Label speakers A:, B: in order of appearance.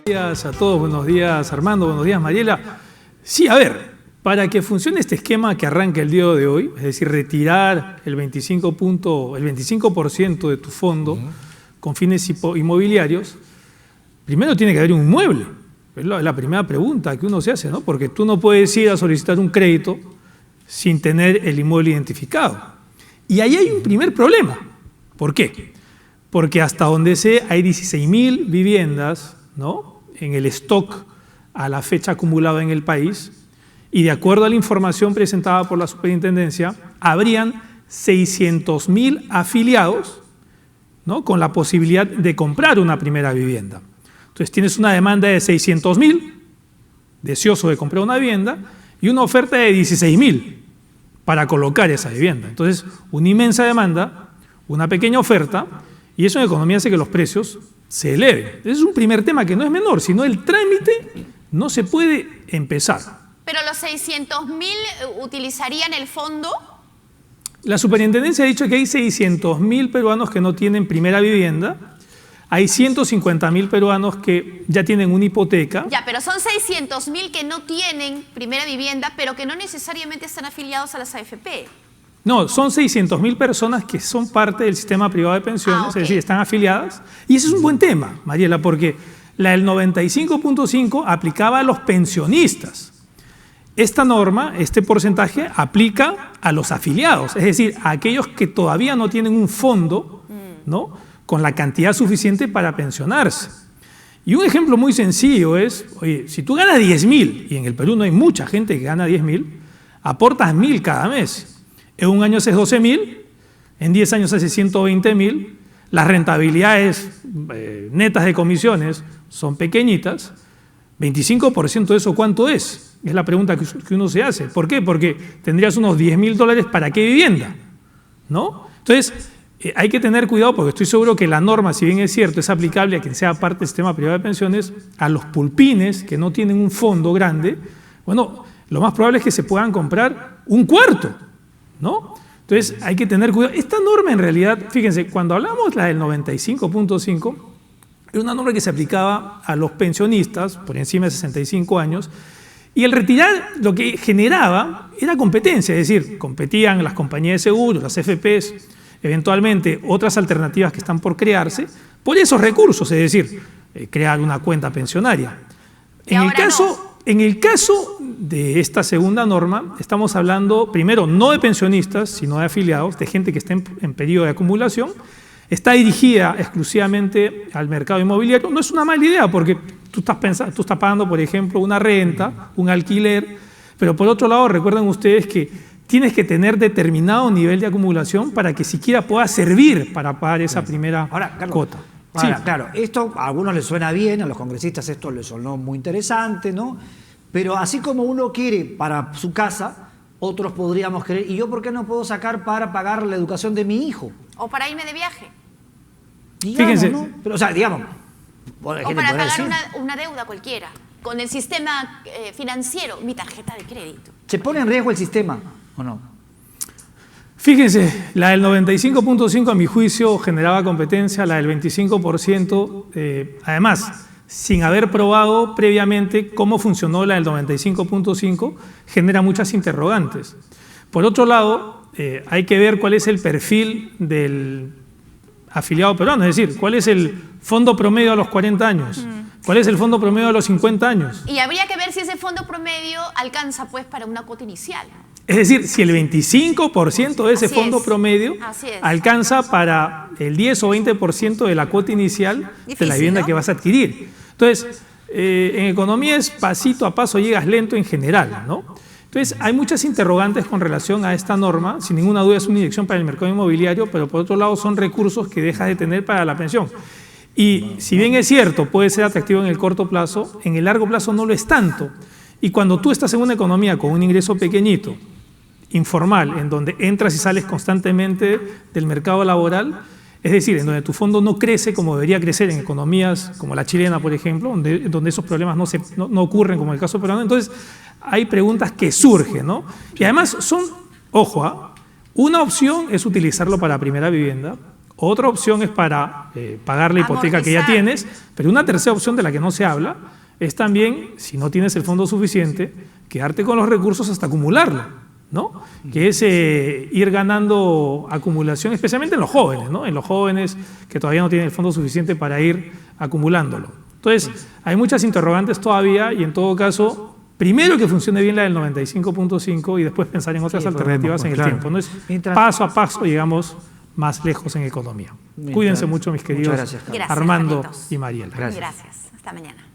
A: Días a todos, buenos días Armando, buenos días Mariela. Sí, a ver, para que funcione este esquema que arranca el día de hoy, es decir, retirar el 25% de tu fondo con fines inmobiliarios, primero tiene que haber un inmueble. Es la primera pregunta que uno se hace, ¿no? Porque tú no puedes ir a solicitar un crédito sin tener el inmueble identificado. Y ahí hay un primer problema. ¿Por qué? Porque hasta donde sé hay 16.000 viviendas, ¿no?, en el stock a la fecha acumulada en el país, y de acuerdo a la información presentada por la superintendencia, habrían 600.000 afiliados, ¿no?, con la posibilidad de comprar una primera vivienda. Entonces tienes una demanda de 600.000, deseoso de comprar una vivienda, y una oferta de 16.000 para colocar esa vivienda. Entonces, una inmensa demanda, una pequeña oferta, y eso en economía hace que los precios se eleven. Ese es un primer tema que no es menor, sino el trámite no se puede empezar.
B: ¿Pero los 600.000 utilizarían el fondo?
A: La superintendencia ha dicho que hay 600.000 peruanos que no tienen primera vivienda, hay 150.000 peruanos que ya tienen una hipoteca.
B: Ya, pero son 600.000 que no tienen primera vivienda, pero que no necesariamente están afiliados a las AFP.
A: No, son 600.000 personas que son parte del sistema privado de pensiones,
B: okay,
A: es decir, están afiliadas. Y ese es un buen tema, Mariela, porque la del 95.5 aplicaba a los pensionistas. Esta norma, este porcentaje, aplica a los afiliados, es decir, a aquellos que todavía no tienen un fondo, ¿no?, con la cantidad suficiente para pensionarse. Y un ejemplo muy sencillo es, oye, si tú ganas 10.000, y en el Perú no hay mucha gente que gana 10.000, aportas 1.000 cada mes. En un año haces 12.000, en 10 años haces 120.000, las rentabilidades netas de comisiones son pequeñitas, 25% de eso, ¿cuánto es? Es la pregunta que uno se hace. ¿Por qué? Porque tendrías unos $10.000 ¿para qué vivienda? ¿No? Entonces, hay que tener cuidado porque estoy seguro que la norma, si bien es cierto, es aplicable a quien sea parte del sistema privado de pensiones, a los pulpines que no tienen un fondo grande, bueno, lo más probable es que se puedan comprar un cuarto, ¿no? Entonces hay que tener cuidado. Esta norma en realidad, fíjense, cuando hablamos la del 95.5, era una norma que se aplicaba a los pensionistas por encima de 65 años, y el retirar lo que generaba era competencia, es decir, competían las compañías de seguros, las FPs, eventualmente otras alternativas que están por crearse, por esos recursos, es decir, crear una cuenta pensionaria. En el caso de esta segunda norma, estamos hablando, primero, no de pensionistas, sino de afiliados, de gente que está en periodo de acumulación. Está dirigida exclusivamente al mercado inmobiliario. No es una mala idea, porque tú estás pagando, por ejemplo, una renta, un alquiler, pero por otro lado, recuerden ustedes que tienes que tener determinado nivel de acumulación para que siquiera pueda servir para pagar esa primera cuota.
C: Ahora, claro, esto a algunos les suena bien, a los congresistas esto les sonó muy interesante, ¿no? Pero así como uno quiere para su casa, otros podríamos querer, ¿y yo por qué no puedo sacar para pagar la educación de mi hijo?
B: O para irme de viaje.
C: Digamos, fíjense, ¿no? Pero, o sea, digamos...
B: O para pagar una deuda cualquiera, con el sistema financiero, mi tarjeta de crédito.
C: ¿Se pone en riesgo el sistema o no?
A: Fíjense, la del 95.5 a mi juicio generaba competencia, la del 25%, además, sin haber probado previamente cómo funcionó la del 95.5, genera muchas interrogantes. Por otro lado, hay que ver cuál es el perfil del afiliado peruano, es decir, cuál es el fondo promedio a los 40 años, cuál es el fondo promedio a los 50 años.
B: Y habría que ver si ese fondo promedio alcanza pues para una cuota inicial.
A: Es decir, si el 25% de ese fondo promedio alcanza para el 10 o 20% de la cuota inicial de la vivienda, ¿no?, que vas a adquirir. Entonces, en economía es pasito a paso, llegas lento en general, ¿no? Entonces, hay muchas interrogantes con relación a esta norma. Sin ninguna duda es una inyección para el mercado inmobiliario, pero por otro lado son recursos que dejas de tener para la pensión. Y si bien es cierto, puede ser atractivo en el corto plazo, en el largo plazo no lo es tanto. Y cuando tú estás en una economía con un ingreso pequeñito, informal, en donde entras y sales constantemente del mercado laboral, es decir, en donde tu fondo no crece como debería crecer en economías como la chilena, por ejemplo, donde esos problemas no ocurren como en el caso peruano, entonces hay preguntas que surgen, ¿no? Y además son, ojo, una opción es utilizarlo para primera vivienda, Otra opción es para pagar la hipoteca que ya tienes, pero una tercera opción de la que no se habla es también, si no tienes el fondo suficiente, quedarte con los recursos hasta acumularlo, ¿no? Que es ir ganando acumulación, especialmente en los jóvenes, ¿no? En los jóvenes que todavía no tienen el fondo suficiente para ir acumulándolo. Entonces, hay muchas interrogantes todavía y en todo caso, primero que funcione bien la del 95.5 y después pensar en otras alternativas en el tiempo. ¿No? Es paso a paso llegamos más lejos en economía. Cuídense mucho, mis queridos
C: gracias,
A: Armando
B: Carlitos.
A: y Mariela.
B: Gracias. Hasta mañana.